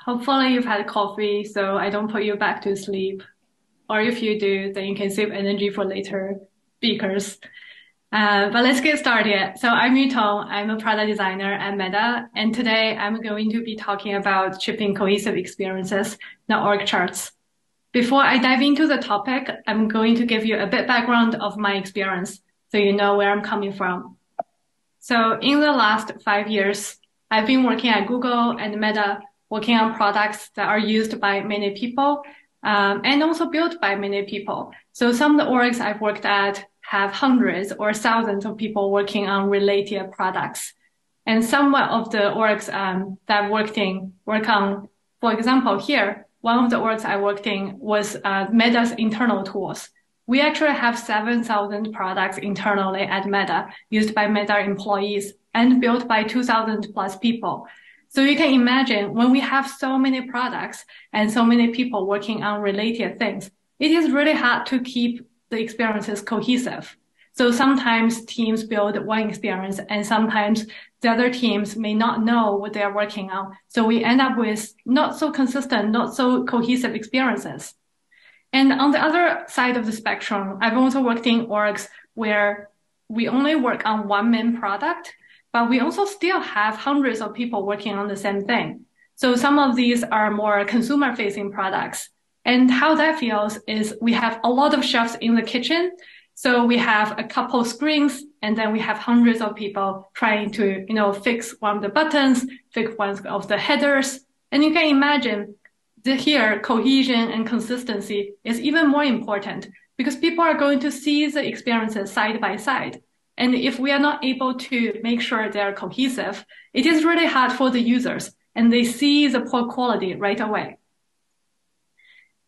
Hopefully you've had coffee, so I don't put you back to sleep. Or if you do, then you can save energy for later speakers. But let's get started. So I'm Yutong. I'm a product designer at Meta, and today I'm going to be talking about shipping cohesive experiences, not org charts. Before I dive into the topic, I'm going to give you a bit background of my experience so you know where I'm coming from. So in the last 5 years, I've been working at Google and Meta, working on products that are used by many people, and also built by many people. So some of the orgs I've worked at have hundreds or thousands of people working on related products. And some of the orgs that I've work on, for example, here, one of the orgs I worked in was Meta's internal tools. We actually have 7,000 products internally at Meta used by Meta employees and built by 2,000 plus people. So you can imagine when we have so many products and so many people working on related things, it is really hard to keep the experiences cohesive. So sometimes teams build one experience and sometimes the other teams may not know what they are working on. So we end up with not so consistent, not so cohesive experiences. And on the other side of the spectrum, I've also worked in orgs where we only work on one main product, but we also still have hundreds of people working on the same thing. So some of these are more consumer facing products. And how that feels is we have a lot of chefs in the kitchen. So we have a couple screens and then we have hundreds of people trying to, fix one of the buttons, fix one of the headers. And you can imagine here, cohesion and consistency is even more important because people are going to see the experiences side by side. And if we are not able to make sure they are cohesive, it is really hard for the users and they see the poor quality right away.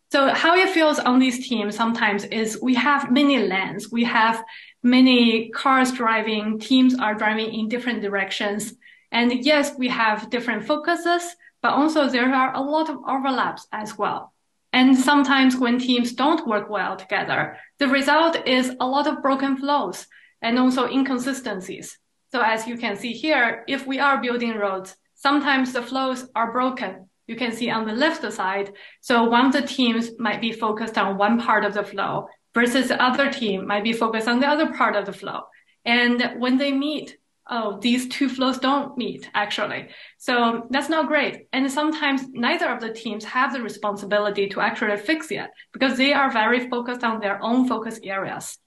So how it feels on these teams sometimes is we have many lanes. We have many cars driving, teams are driving in different directions. And yes, we have different focuses, but also there are a lot of overlaps as well. And sometimes when teams don't work well together, the result is a lot of broken flows and also inconsistencies. So as you can see here, if we are building roads, sometimes the flows are broken. You can see on the left side. So one of the teams might be focused on one part of the flow versus the other team might be focused on the other part of the flow. And when they meet, these two flows don't meet actually. So that's not great. And sometimes neither of the teams have the responsibility to actually fix it because they are very focused on their own focus areas.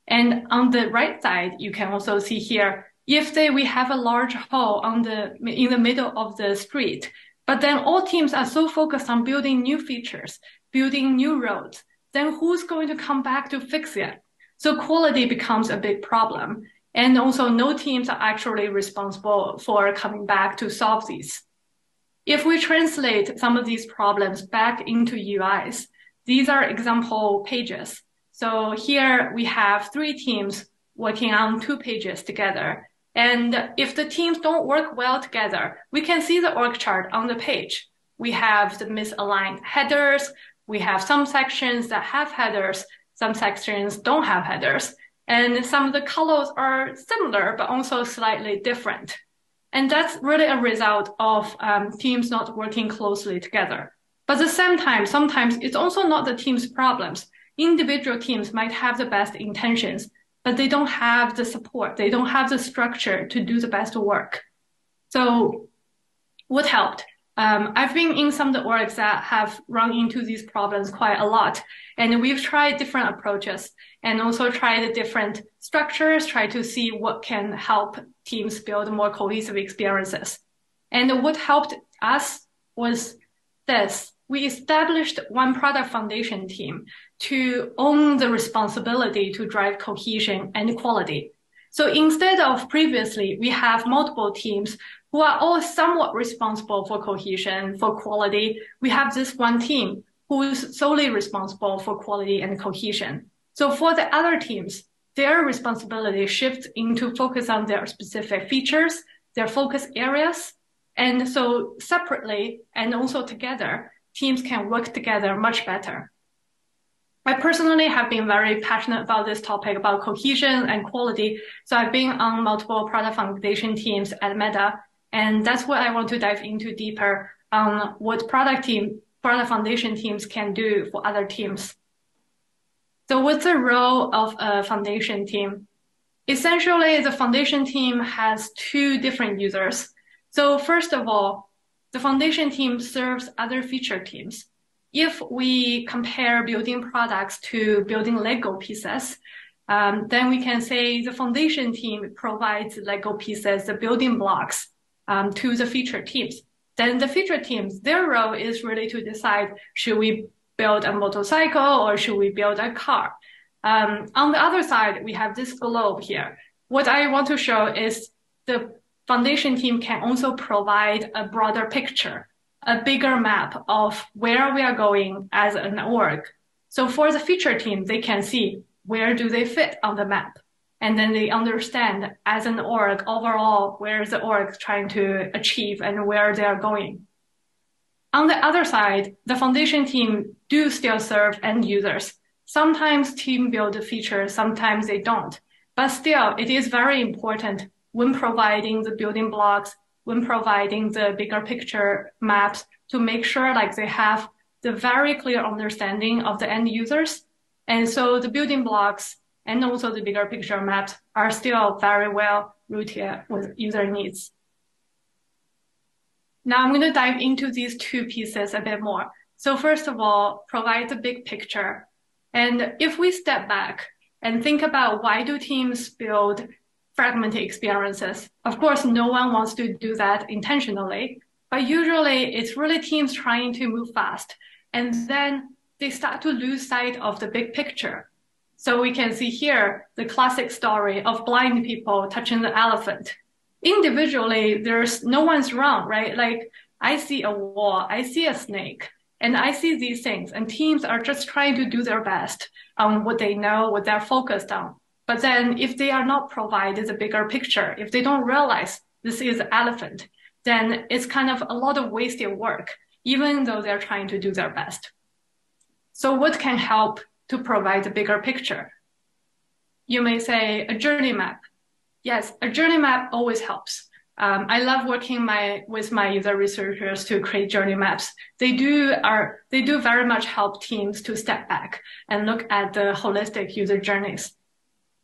And on the right side, you can also see here, if we have a large hole in the middle of the street, but then all teams are so focused on building new features, building new roads, then who's going to come back to fix it? So quality becomes a big problem. And also no teams are actually responsible for coming back to solve these. If we translate some of these problems back into UIs, these are example pages. So here we have 3 teams working on 2 pages together. And if the teams don't work well together, we can see the org chart on the page. We have the misaligned headers. We have some sections that have headers. Some sections don't have headers. And some of the colors are similar, but also slightly different. And that's really a result of teams not working closely together. But at the same time, sometimes it's also not the team's problems. Individual teams might have the best intentions, but they don't have the support. They don't have the structure to do the best work. So what helped? I've been in some of the orgs that have run into these problems quite a lot. And we've tried different approaches and also tried different structures, try to see what can help teams build more cohesive experiences. And what helped us was this. We established one product foundation team to own the responsibility to drive cohesion and quality. So instead of previously, we have multiple teams who are all somewhat responsible for cohesion, for quality. We have this one team who is solely responsible for quality and cohesion. So for the other teams, their responsibility shifts into focus on their specific features, their focus areas. And so separately and also together, teams can work together much better. I personally have been very passionate about this topic about cohesion and quality. So I've been on multiple product foundation teams at Meta, and that's what I want to dive into deeper on what product foundation teams can do for other teams. So what's the role of a foundation team? Essentially, the foundation team has two different users. So first of all, the foundation team serves other feature teams. If we compare building products to building Lego pieces, then we can say the foundation team provides Lego pieces, the building blocks, to the feature teams. Then the feature teams, their role is really to decide, should we build a motorcycle or should we build a car? On the other side, we have this globe here. What I want to show is the foundation team can also provide a broader picture, a bigger map of where we are going as an org. So for the feature team, they can see where do they fit on the map. And then they understand as an org overall, where is the org trying to achieve and where they are going. On the other side, the foundation team do still serve end users. Sometimes team build features, sometimes they don't. But still, it is very important when providing the building blocks, when providing the bigger picture maps to make sure like they have the very clear understanding of the end users. And so the building blocks and also the bigger picture maps are still very well rooted with user needs. Now I'm going to dive into these two pieces a bit more. So first of all, provide the big picture. And if we step back and think about why do teams build fragmented experiences, of course, no one wants to do that intentionally, but usually it's really teams trying to move fast. And then they start to lose sight of the big picture. So we can see here the classic story of blind people touching the elephant. Individually, there's no one's wrong, right? Like I see a wall, I see a snake, and I see these things, and teams are just trying to do their best on what they know, what they're focused on. But then if they are not provided a bigger picture, if they don't realize this is an elephant, then it's kind of a lot of wasted work, even though they're trying to do their best. So what can help to provide a bigger picture? You may say a journey map. Yes, a journey map always helps. I love working with my user researchers to create journey maps. They do very much help teams to step back and look at the holistic user journeys.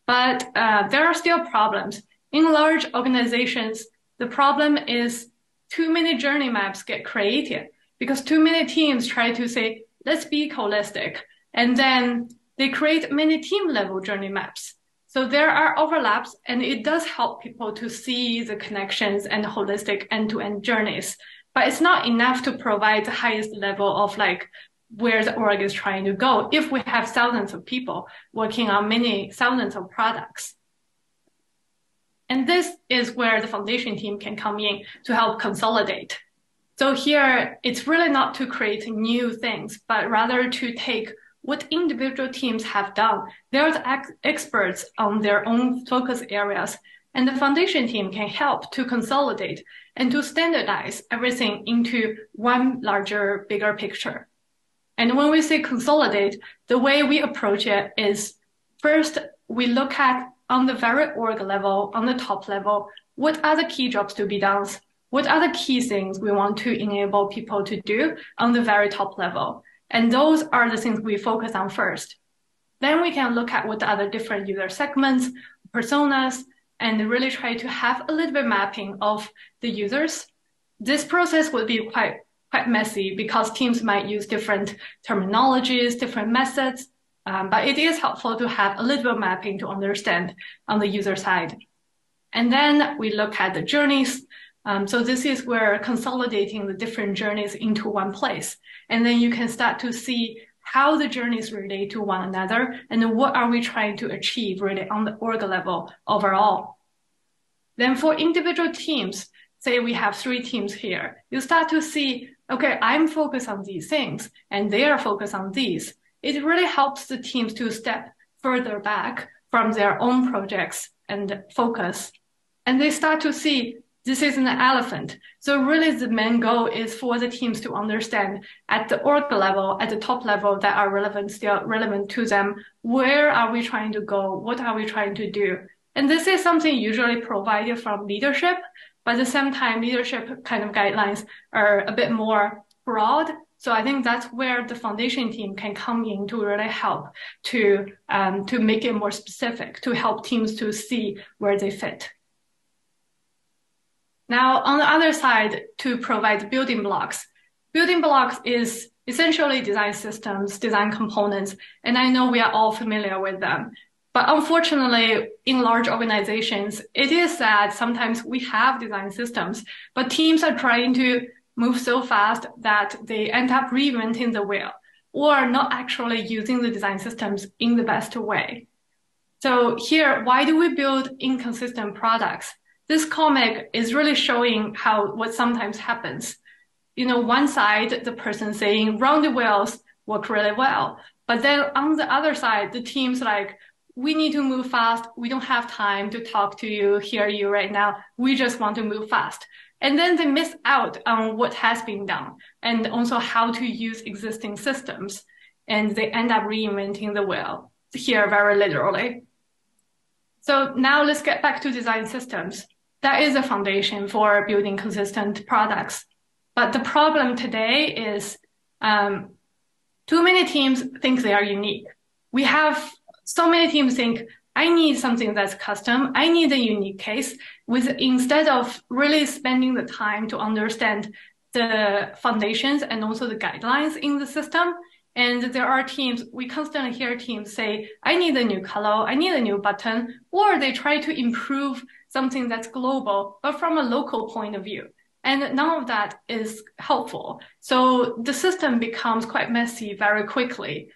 But there are still problems. In large organizations, the problem is too many journey maps get created because too many teams try to say, let's be holistic. And then they create many team level journey maps. So there are overlaps, and it does help people to see the connections and holistic end-to-end journeys. But it's not enough to provide the highest level of like where the org is trying to go if we have thousands of people working on many thousands of products. And this is where the foundation team can come in to help consolidate. So here, it's really not to create new things, but rather to take what individual teams have done. They're the experts on their own focus areas, and the foundation team can help to consolidate and to standardize everything into one larger, bigger picture. And when we say consolidate, the way we approach it is first, we look at on the very org level, on the top level, what are the key jobs to be done? What are the key things we want to enable people to do on the very top level? And those are the things we focus on first. Then we can look at what are the different user segments, personas, and really try to have a little bit mapping of the users. This process would be quite messy because teams might use different terminologies, different methods, but it is helpful to have a little bit mapping to understand on the user side. And then we look at the journeys. So this is where consolidating the different journeys into one place. And then you can start to see how the journeys relate to one another and what are we trying to achieve really on the org level overall. Then for individual teams, say we have 3 teams here, you start to see, okay, I'm focused on these things and they are focused on these. It really helps the teams to step further back from their own projects and focus. And they start to see this is an elephant. So really the main goal is for the teams to understand at the org level, at the top level that are still relevant to them. Where are we trying to go? What are we trying to do? And this is something usually provided from leadership, but at the same time, leadership kind of guidelines are a bit more broad. So I think that's where the foundation team can come in to really help to make it more specific, to help teams to see where they fit. Now, on the other side, to provide building blocks. Building blocks is essentially design systems, design components, and I know we are all familiar with them. But unfortunately, in large organizations, it is that sometimes we have design systems, but teams are trying to move so fast that they end up reinventing the wheel or not actually using the design systems in the best way. So here, why do we build inconsistent products? This comic is really showing what sometimes happens. One side, the person saying round wheels work really well. But then on the other side, the team's like, we need to move fast. We don't have time to talk to you, hear you right now. We just want to move fast. And then they miss out on what has been done and also how to use existing systems. And they end up reinventing the wheel here very literally. So now let's get back to design systems. That is a foundation for building consistent products. But the problem today is too many teams think they are unique. We have so many teams think, I need something that's custom. I need a unique case instead of really spending the time to understand the foundations and also the guidelines in the system. And there are teams, we constantly hear teams say, I need a new color, I need a new button, or they try to improve something that's global, but from a local point of view. And none of that is helpful. So the system becomes quite messy very quickly.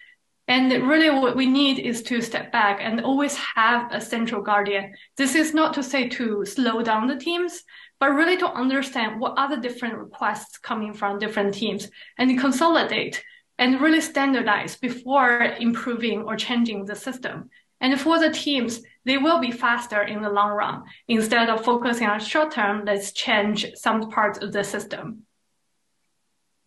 And really what we need is to step back and always have a central guardian. This is not to say to slow down the teams, but really to understand what are the different requests coming from different teams and consolidate and really standardize before improving or changing the system. And for the teams, they will be faster in the long run. Instead of focusing on short term, let's change some parts of the system.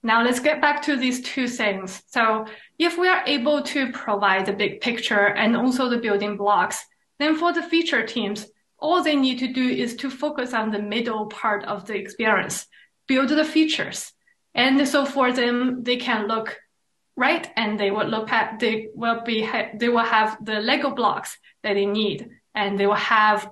Now let's get back to these two things. So if we are able to provide the big picture and also the building blocks, then for the feature teams, all they need to do is to focus on the middle part of the experience, build the features. And so for them, they can look right, and they will have the Lego blocks that they need, and they will have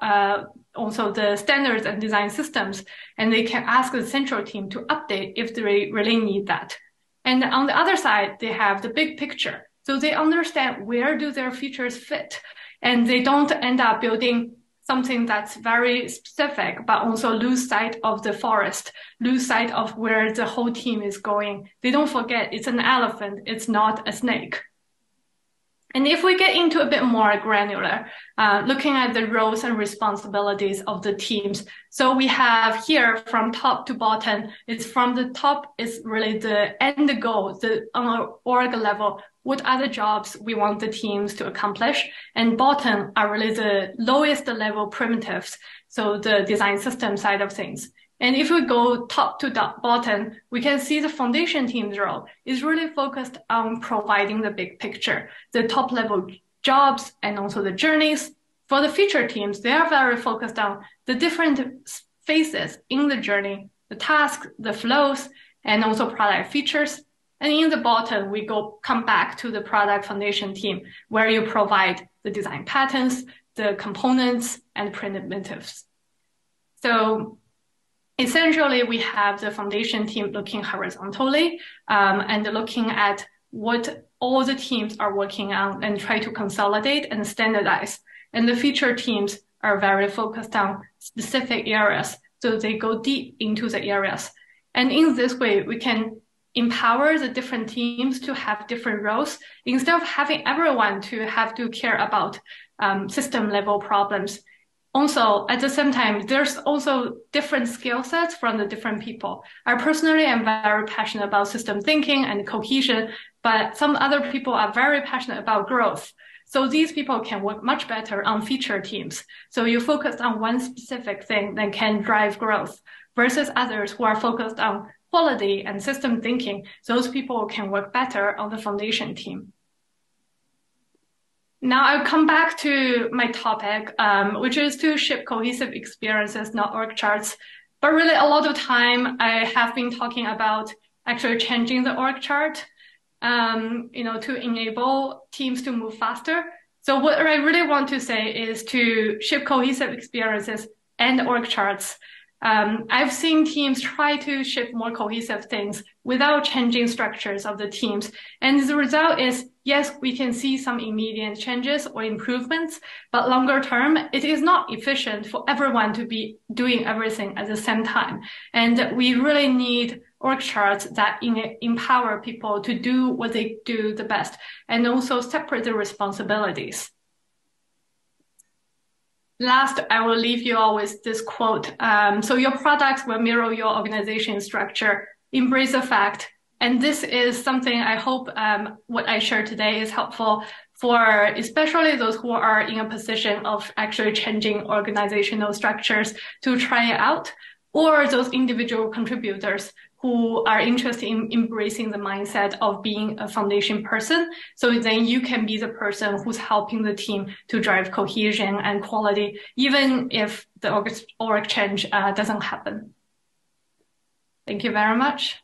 also the standards and design systems, and they can ask the central team to update if they really need that. And on the other side, they have the big picture, so they understand where do their features fit, and they don't end up building something that's very specific, but also lose sight of the forest, lose sight of where the whole team is going. They don't forget it's an elephant, it's not a snake. And if we get into a bit more granular, looking at the roles and responsibilities of the teams. So we have here from top to bottom, it's from the top is really the end goal, on an org level, what are the jobs we want the teams to accomplish? And bottom are really the lowest level primitives. So the design system side of things. And if we go top to bottom, we can see the foundation team's role is really focused on providing the big picture, the top level jobs and also the journeys. For the feature teams, they are very focused on the different phases in the journey, the tasks, the flows, and also product features. And in the bottom, we come back to the product foundation team, where you provide the design patterns, the components, and primitives. So essentially, we have the foundation team looking horizontally and looking at what all the teams are working on and try to consolidate and standardize. And the feature teams are very focused on specific areas, so they go deep into the areas. And in this way, we can empower the different teams to have different roles instead of having everyone to have to care about system level problems. Also, at the same time, there's also different skill sets from the different people. I personally am very passionate about system thinking and cohesion, but some other people are very passionate about growth. So these people can work much better on feature teams. So you focus on one specific thing that can drive growth versus others who are focused on quality and system thinking. Those people can work better on the foundation team. Now I'll come back to my topic, which is to ship cohesive experiences, not org charts. But really, a lot of time I have been talking about actually changing the org chart, to enable teams to move faster. So what I really want to say is to ship cohesive experiences and org charts. I've seen teams try to ship more cohesive things without changing structures of the teams. And the result is, yes, we can see some immediate changes or improvements, but longer term, it is not efficient for everyone to be doing everything at the same time. And we really need org charts that empower people to do what they do the best and also separate the responsibilities. Last, I will leave you all with this quote. So your products will mirror your organization structure, embrace the fact. And this is something I hope what I shared today is helpful for especially those who are in a position of actually changing organizational structures to try it out, or those individual contributors who are interested in embracing the mindset of being a foundation person. So then you can be the person who's helping the team to drive cohesion and quality, even if the org change doesn't happen. Thank you very much.